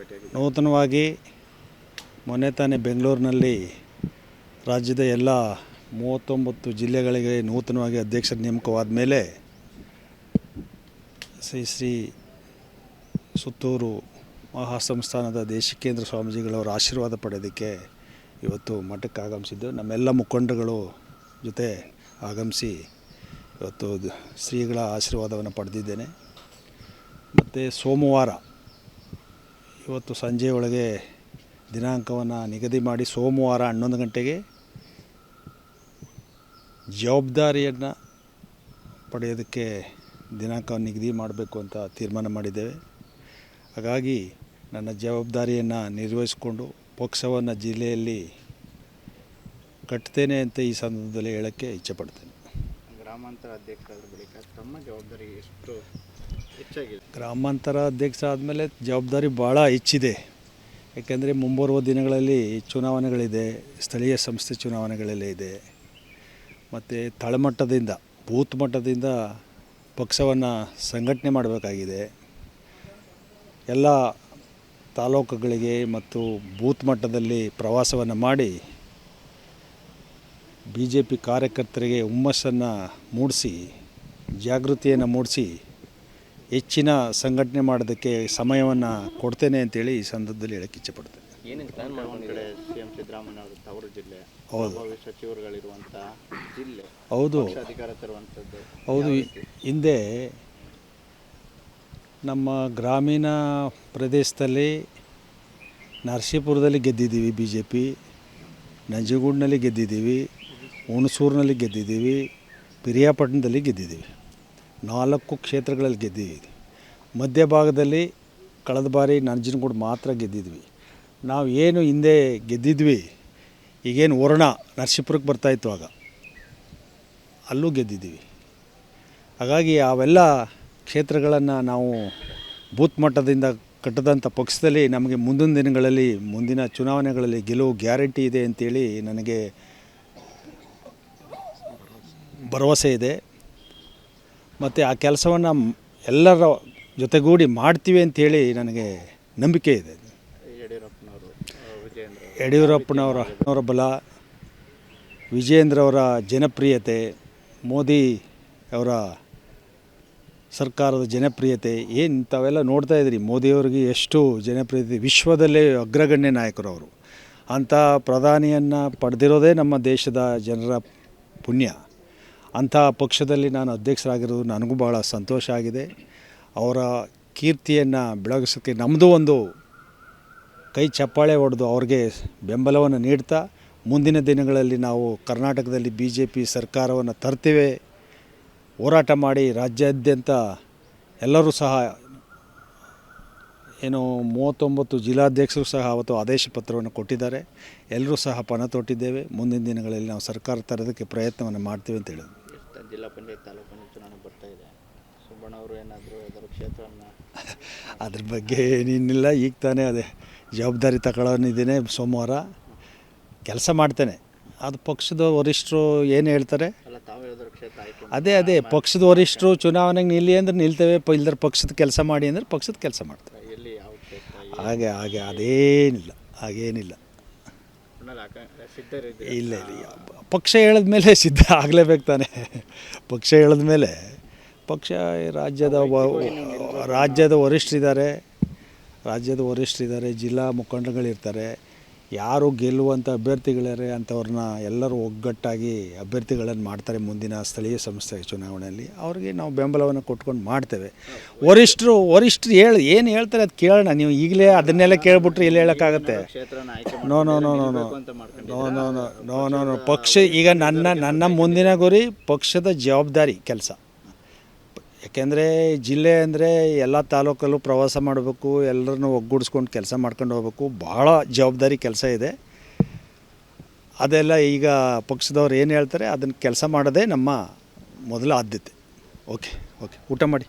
ಭೇಟಿಯಾಗಿದ್ದೀವಿ. ನೂತನವಾಗಿ ಮೊನ್ನೆ ತಾನೇ ಬೆಂಗಳೂರಿನಲ್ಲಿ ರಾಜ್ಯದ ಎಲ್ಲ 39 ಜಿಲ್ಲೆಗಳಿಗೆ ನೂತನವಾಗಿ ಅಧ್ಯಕ್ಷರ ನೇಮಕವಾದ ಮೇಲೆ ಶ್ರೀ ಸುತ್ತೂರು ಮಹಾಸಂಸ್ಥಾನದ ದೇಶಿಕೇಂದ್ರ ಸ್ವಾಮೀಜಿಗಳವರ ಆಶೀರ್ವಾದ ಪಡೆಯೋದಕ್ಕೆ ಇವತ್ತು ಮಠಕ್ಕೆ ಆಗಮಿಸಿದ್ದು. ನಮ್ಮೆಲ್ಲ ಮುಖಂಡರುಗಳು ಜೊತೆ ಆಗಮಿಸಿ ಇವತ್ತು ಶ್ರೀಗಳ ಆಶೀರ್ವಾದವನ್ನು ಪಡೆದಿದ್ದೇನೆ. ಮತ್ತು ಸೋಮವಾರ ಇವತ್ತು ಸಂಜೆ ಒಳಗೆ ದಿನಾಂಕವನ್ನು ನಿಗದಿ ಮಾಡಿ ಸೋಮವಾರ 11 ಗಂಟೆಗೆ ಜವಾಬ್ದಾರಿಯನ್ನು ಪಡೆಯೋದಕ್ಕೆ ದಿನಾಂಕವನ್ನು ನಿಗದಿ ಮಾಡಬೇಕು ಅಂತ ತೀರ್ಮಾನ ಮಾಡಿದ್ದೇವೆ. ಹಾಗಾಗಿ ನನ್ನ ಜವಾಬ್ದಾರಿಯನ್ನು ನಿರ್ವಹಿಸಿಕೊಂಡು ಪಕ್ಷವನ್ನು ಜಿಲ್ಲೆಯಲ್ಲಿ ಕಟ್ತೇನೆ ಅಂತ ಈ ಸಂದರ್ಭದಲ್ಲಿ ಹೇಳೋಕ್ಕೆ ಇಚ್ಛೆಪಡ್ತೇನೆ. ಗ್ರಾಮಾಂತರ ಅಧ್ಯಕ್ಷರಾದ ಬಳಿಕ ತಮ್ಮ ಜವಾಬ್ದಾರಿ ಎಷ್ಟು ಹೆಚ್ಚಾಗಿದೆ? ಗ್ರಾಮಾಂತರ ಅಧ್ಯಕ್ಷ ಆದಮೇಲೆ ಜವಾಬ್ದಾರಿ ಭಾಳ ಹೆಚ್ಚಿದೆ. ಯಾಕೆಂದರೆ ಮುಂಬರುವ ದಿನಗಳಲ್ಲಿ ಚುನಾವಣೆಗಳಿದೆ, ಸ್ಥಳೀಯ ಸಂಸ್ಥೆ ಚುನಾವಣೆಗಳೆಲ್ಲ ಇದೆ. ಮತ್ತು ತಳಮಟ್ಟದಿಂದ ಬೂತ್ ಮಟ್ಟದಿಂದ ಪಕ್ಷವನ್ನು ಸಂಘಟನೆ ಮಾಡಬೇಕಾಗಿದೆ. ಎಲ್ಲ ತಾಲೂಕುಗಳಿಗೆ ಮತ್ತು ಬೂತ್ ಮಟ್ಟದಲ್ಲಿ ಪ್ರವಾಸವನ್ನು ಮಾಡಿ BJP ಕಾರ್ಯಕರ್ತರಿಗೆ ಹುಮ್ಮಸ್ಸನ್ನು ಮೂಡಿಸಿ, ಜಾಗೃತಿಯನ್ನು ಮೂಡಿಸಿ ಹೆಚ್ಚಿನ ಸಂಘಟನೆ ಮಾಡೋದಕ್ಕೆ ಸಮಯವನ್ನು ಕೊಡ್ತೇನೆ ಅಂತೇಳಿ ಈ ಸಂದರ್ಭದಲ್ಲಿ ಹೇಳಕ್ಕೆ ಇಚ್ಛೆಪಡ್ತೇನೆ. ಏನೇನು ಪ್ಲಾನ್ ಒಂದು ಕಡೆ CM ಸಿದ್ದರಾಮಯ್ಯ ಅವರು ತವರು ಜಿಲ್ಲೆ, ಹೌದು, ಸಚಿವರುಗಳಿರುವಂಥ ಜಿಲ್ಲೆ, ಹೌದು, ಅಧಿಕಾರ ತರುವಂಥದ್ದು. ಹೌದು. ಹಿಂದೆ ನಮ್ಮ ಗ್ರಾಮೀಣ ಪ್ರದೇಶದಲ್ಲಿ ನರಸೀಪುರದಲ್ಲಿ ಗೆದ್ದಿದ್ದೀವಿ, BJP ನಂಜನಗೂಡಿನಲ್ಲಿ ಗೆದ್ದಿದ್ದೀವಿ, ಹುಣಸೂರಿನಲ್ಲಿ ಗೆದ್ದಿದ್ದೀವಿ, ಪಿರಿಯಾಪಟ್ಟಣದಲ್ಲಿ ಗೆದ್ದಿದ್ದೀವಿ. 4 ಕ್ಷೇತ್ರಗಳಲ್ಲಿ ಗೆದ್ದಿದ್ದೀವಿ. ಮಧ್ಯಭಾಗದಲ್ಲಿ ಕಳೆದ ಬಾರಿ ನಂಜನಗೂಡು ಮಾತ್ರ ಗೆದ್ದಿದ್ವಿ. ನಾವು ಏನು ಹಿಂದೆ ಗೆದ್ದಿದ್ವಿ, ಈಗೇನು ವರ್ಣ ನರಸೀಪುರಕ್ಕೆ ಬರ್ತಾಯಿತ್ತು, ಆಗ ಅಲ್ಲೂ ಗೆದ್ದಿದ್ದೀವಿ. ಹಾಗಾಗಿ ಅವೆಲ್ಲ ಕ್ಷೇತ್ರಗಳನ್ನು ನಾವು ಬೂತ್ ಮಟ್ಟದಿಂದ ಕಟ್ಟದಂಥ ಪಕ್ಷದಲ್ಲಿ ನಮಗೆ ಮುಂದಿನ ದಿನಗಳಲ್ಲಿ, ಮುಂದಿನ ಚುನಾವಣೆಗಳಲ್ಲಿ ಗೆಲುವು ಗ್ಯಾರಂಟಿ ಇದೆ ಅಂತೇಳಿ ನನಗೆ ಭರವಸೆ ಇದೆ. ಮತ್ತು ಆ ಕೆಲಸವನ್ನು ಎಲ್ಲರ ಜೊತೆಗೂಡಿ ಮಾಡ್ತೀವಿ ಅಂಥೇಳಿ ನಂಬಿಕೆ ಇದೆ. ಯಡಿಯೂರಪ್ಪನವರ ಬಲ, ವಿಜಯೇಂದ್ರ ಅವರ ಜನಪ್ರಿಯತೆ, ಮೋದಿ ಅವರ ಸರ್ಕಾರದ ಜನಪ್ರಿಯತೆ ಏನು ಇಂಥವೆಲ್ಲ ನೋಡ್ತಾ ಇದ್ರಿ. ಮೋದಿಯವ್ರಿಗೆ ಎಷ್ಟು ಜನಪ್ರಿಯತೆ, ವಿಶ್ವದಲ್ಲೇ ಅಗ್ರಗಣ್ಯ ನಾಯಕರು ಅವರು. ಅಂಥ ಪ್ರಧಾನಿಯನ್ನು ಪಡೆದಿರೋದೇ ನಮ್ಮ ದೇಶದ ಜನರ ಪುಣ್ಯ. ಅಂಥ ಪಕ್ಷದಲ್ಲಿ ನಾನು ಅಧ್ಯಕ್ಷರಾಗಿರೋದು ನನಗೂ ಭಾಳ ಸಂತೋಷ ಆಗಿದೆ. ಅವರ ಕೀರ್ತಿಯನ್ನು ಬೆಳಗಿಸೋಕ್ಕೆ ನಮ್ಮದು ಒಂದು ಕೈ ಚಪ್ಪಾಳೆ ಹೊಡೆದು ಅವ್ರಿಗೆ ಬೆಂಬಲವನ್ನು ನೀಡ್ತಾ, ಮುಂದಿನ ದಿನಗಳಲ್ಲಿ ನಾವು ಕರ್ನಾಟಕದಲ್ಲಿ BJP ಸರ್ಕಾರವನ್ನು ತರ್ತೇವೆ, ಹೋರಾಟ ಮಾಡಿ ರಾಜ್ಯಾದ್ಯಂತ ಎಲ್ಲರೂ ಸಹ ಏನು 39 ಜಿಲ್ಲಾಧ್ಯಕ್ಷರು ಸಹ ಅವತ್ತು ಆದೇಶ ಪತ್ರವನ್ನು ಕೊಟ್ಟಿದ್ದಾರೆ. ಎಲ್ಲರೂ ಸಹ ಪಣ ತೊಟ್ಟಿದ್ದೇವೆ. ಮುಂದಿನ ದಿನಗಳಲ್ಲಿ ನಾವು ಸರ್ಕಾರ ತರೋದಕ್ಕೆ ಪ್ರಯತ್ನವನ್ನು ಮಾಡ್ತೀವಿ ಅಂತ ಹೇಳಿದ್ರು. ಜಿಲ್ಲಾ ಪಂಚಾಯತ್ ತಾಲೂಕು ಪಂಚಾಯತ್ ಚುನಾವಣೆ ಬರ್ತಾ ಇದೆ. ಸುಬ್ಬಣ್ಣ ಅವರು ಏನಾದರೂ ಅದರ ಕ್ಷೇತ್ರವನ್ನು ಅದ್ರ ಬಗ್ಗೆ ಏನಿಲ್ಲ. ಈಗ ತಾನೇ ಅದೇ ಜವಾಬ್ದಾರಿ ತಗೊಳ್ಳೋನಿದ್ದೇನೆ. ಸೋಮವಾರ ಕೆಲಸ ಮಾಡ್ತೇನೆ. ಅದು ಪಕ್ಷದ ವರಿಷ್ಠರು ಏನು ಹೇಳ್ತಾರೆ, ಅದೇ ಪಕ್ಷದ ವರಿಷ್ಠರು ಚುನಾವಣೆಗೆ ನಿಲ್ಲಿ ಅಂದ್ರೆ ನಿಲ್ತೇವೆ, ಇಲ್ಲದ್ರೆ ಪಕ್ಷದ ಕೆಲಸ ಮಾಡಿ ಅಂದರೆ ಪಕ್ಷದ ಕೆಲಸ ಮಾಡ್ತೇವೆ. ಹಾಗೆ ಹಾಗೇನಿಲ್ಲ. ಇಲ್ಲ ಪಕ್ಷ ಹೇಳಿದ್ಮೇಲೆ ಸಿದ್ಧ ಆಗಲೇಬೇಕು ತಾನೆ. ಪಕ್ಷ ಹೇಳಿದ್ಮೇಲೆ ರಾಜ್ಯದ ವರಿಷ್ಠರಿದ್ದಾರೆ, ಜಿಲ್ಲಾ ಮುಖಂಡಗಳಿರ್ತಾರೆ. ಯಾರು ಗೆಲ್ಲುವಂಥ ಅಭ್ಯರ್ಥಿಗಳಿದ್ದಾರೆ ಅಂಥವ್ರನ್ನ ಎಲ್ಲರೂ ಒಗ್ಗಟ್ಟಾಗಿ ಅಭ್ಯರ್ಥಿಗಳನ್ನು ಮಾಡ್ತಾರೆ. ಮುಂದಿನ ಸ್ಥಳೀಯ ಸಂಸ್ಥೆ ಚುನಾವಣೆಯಲ್ಲಿ ಅವ್ರಿಗೆ ನಾವು ಬೆಂಬಲವನ್ನು ಕೊಟ್ಕೊಂಡು ಮಾಡ್ತೇವೆ. ವರಿಷ್ಠರು ಏನು ಹೇಳ್ತಾರೆ ಅದು ಕೇಳೋಣ. ನೀವು ಈಗಲೇ ಅದನ್ನೆಲ್ಲ ಕೇಳ್ಬಿಟ್ರೆ ಎಲ್ಲಿ ಹೇಳೋಕ್ಕಾಗತ್ತೆ? ನೋ ಪಕ್ಷ ಈಗ ನನ್ನ ಮುಂದಿನ ಗುರಿ ಪಕ್ಷದ ಜವಾಬ್ದಾರಿ ಕೆಲಸ. ಯಾಕೆಂದರೆ ಜಿಲ್ಲೆ ಅಂದರೆ ಎಲ್ಲ ತಾಲೂಕಲ್ಲೂ ಪ್ರವಾಸ ಮಾಡಬೇಕು, ಎಲ್ಲರನ್ನೂ ಒಗ್ಗೂಡಿಸ್ಕೊಂಡು ಕೆಲಸ ಮಾಡ್ಕೊಂಡು ಹೋಗ್ಬೇಕು. ಭಾಳ ಜವಾಬ್ದಾರಿ ಕೆಲಸ ಇದೆ. ಅದೆಲ್ಲ ಈಗ ಪಕ್ಷದವ್ರು ಏನು ಹೇಳ್ತಾರೆ ಅದನ್ನು ಕೆಲಸ ಮಾಡೋದೇ ನಮ್ಮ ಮೊದಲ ಆದ್ಯತೆ. ಓಕೆ, ಊಟ ಮಾಡಿ.